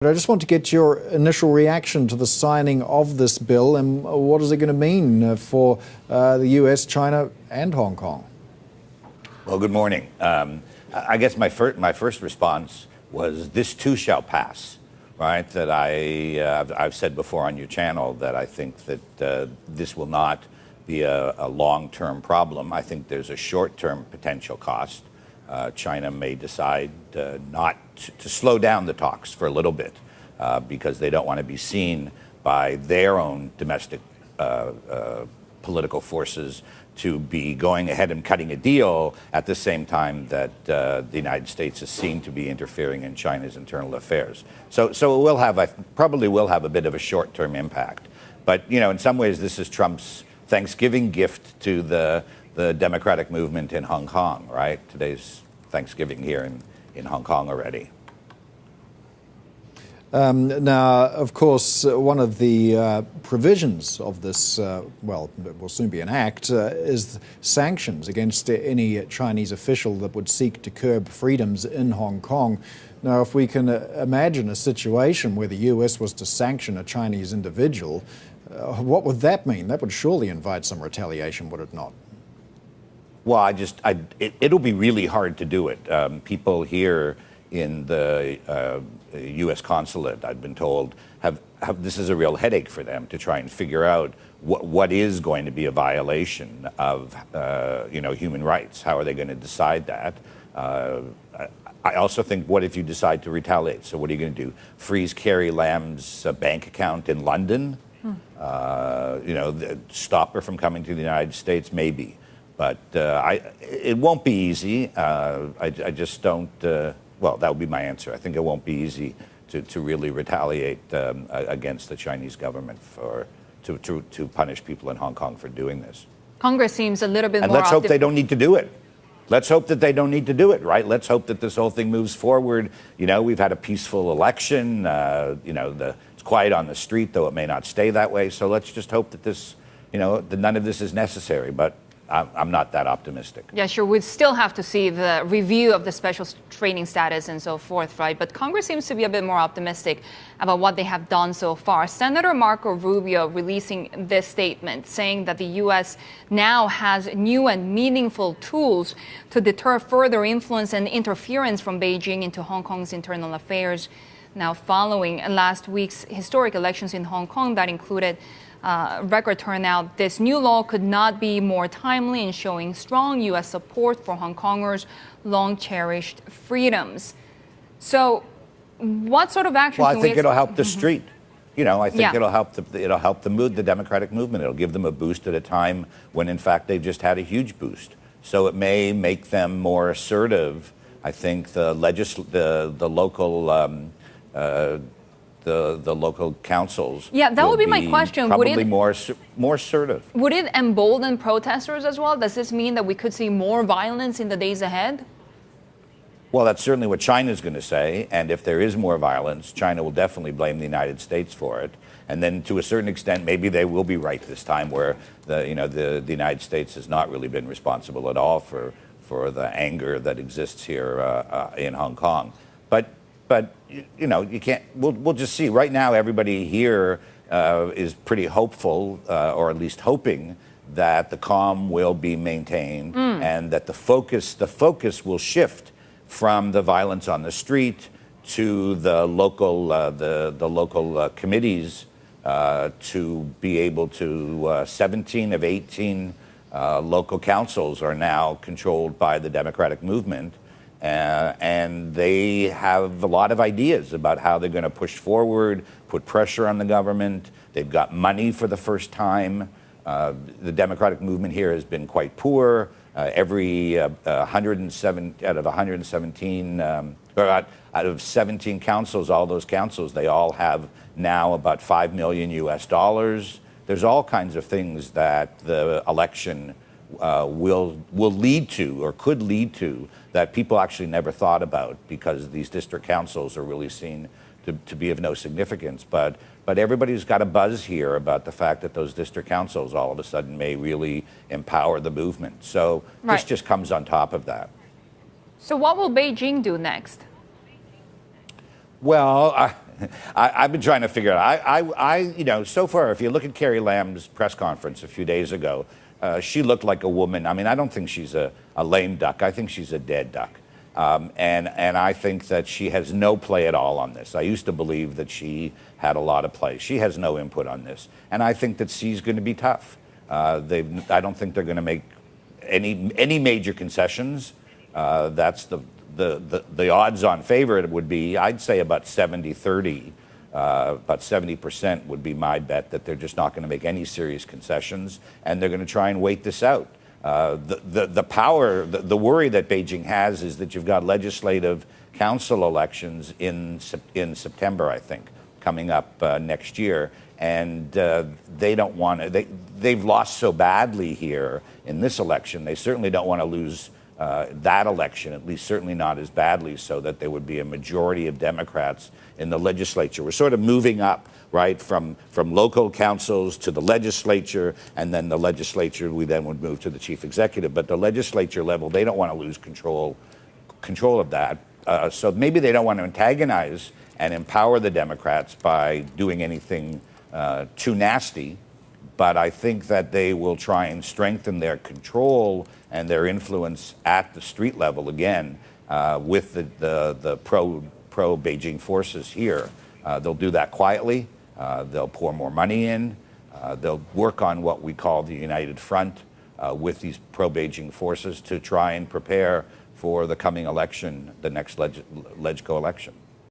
I just want to get your initial reaction to the signing of this bill, and what is it going to mean for the US, China, and Hong Kong? Well, good morning. I guess my first response was this too shall pass, right? That I've said before on your channel that I think that this will not be a long-term problem. I think there's a short-term potential cost. China may decide not to slow down the talks for a little bit because they don't want to be seen by their own domestic political forces to be going ahead and cutting a deal at the same time that the United States is seen to be interfering in China's internal affairs. So it will probably will have a bit of a short-term impact. But, you know, in some ways, this is Trump's Thanksgiving gift to the democratic movement in Hong Kong, right? Today's Thanksgiving here in Hong Kong already. Now, of course, one of the provisions of this, well, it will soon be an act, is sanctions against any Chinese official that would seek to curb freedoms in Hong Kong. Now, if we can imagine a situation where the US was to sanction a Chinese individual, what would that mean? That would surely invite some retaliation, would it not? Well, it'll be really hard to do it. People here in the U.S. consulate, I've been told, this is a real headache for them to try and figure out what is going to be a violation of human rights. How are they going to decide that? I also think, what if you decide to retaliate? So what are you going to do? Freeze Carrie Lam's bank account in London? Stop her from coming to the United States? Maybe. But it won't be easy. I just don't, well, that would be my answer. I think it won't be easy to really retaliate against the Chinese government to punish people in Hong Kong for doing this. Congress seems a little bit more... And let's hope they don't need to do it. Let's hope that they don't need to do it, right? Let's hope that this whole thing moves forward. You know, we've had a peaceful election. It's quiet on the street, though it may not stay that way. So let's just hope that this, that none of this is necessary. But I'm not that optimistic. Yeah, sure. We'd still have to see the review of the special training status and so forth, right? But Congress seems to be a bit more optimistic about what they have done so far. Senator Marco Rubio releasing this statement saying that the U.S. now has new and meaningful tools to deter further influence and interference from Beijing into Hong Kong's internal affairs. Now, following last week's historic elections in Hong Kong that included record turnout, this new law could not be more timely in showing strong U.S. support for Hong Kongers' long-cherished freedoms. So, what sort of action? Well, I think it'll help the street. I think it'll help the democratic movement. It'll give them a boost at a time when, in fact, they've just had a huge boost. So it may make them more assertive. I think the local councils. Yeah, that would be my question. Probably more assertive. Would it embolden protesters as well? Does this mean that we could see more violence in the days ahead? Well, that's certainly what China's going to say. And if there is more violence, China will definitely blame the United States for it. And then, to a certain extent, maybe they will be right this time, where the United States has not really been responsible at all for the anger that exists here in Hong Kong. But you can't. We'll just see. Right now, everybody here is pretty hopeful, or at least hoping, that the calm will be maintained and that the focus will shift from the violence on the street to the local committees to be able to. 17 of 18 local councils are now controlled by the democratic movement. And they have a lot of ideas about how they're going to push forward, put pressure on the government. They've got money for the first time. The democratic movement here has been quite poor. Every 107 out of 117, out of 17 councils, all those councils, they all have now about $5 million US. There's all kinds of things that the election will lead to, or could lead to, that people actually never thought about, because these district councils are really seen to be of no significance. But everybody's got a buzz here about the fact that those district councils all of a sudden may really empower the movement. So this just comes on top of that. So what will Beijing do next? Well, I've been trying to figure out. You know, so far, if you look at Carrie Lam's press conference a few days ago, she looked like a woman. I mean, I don't think she's a lame duck. I think she's a dead duck. And I think that she has no play at all on this. I used to believe that she had a lot of play. She has no input on this. And I think that she's going to be tough. I don't think they're going to make any major concessions. That's the odds-on favorite would be, I'd say about 70-30. About 70% would be my bet that they're just not going to make any serious concessions, and they're going to try and wait this out. The worry that Beijing has is that you've got legislative council elections in September, I think, coming up next year, and they don't want to. They've lost so badly here in this election. They certainly don't want to lose that election, at least certainly not as badly, so that there would be a majority of Democrats in the legislature. We're sort of moving up, right, from local councils to the legislature, and then the legislature, we then would move to the chief executive. But the legislature level, they don't want to lose control of that. So maybe they don't want to antagonize and empower the Democrats by doing anything too nasty. But I think that they will try and strengthen their control and their influence at the street level again with the pro-Beijing forces here. They'll do that quietly. They'll pour more money in. They'll work on what we call the United Front with these pro-Beijing forces to try and prepare for the coming election, the next LegCo election.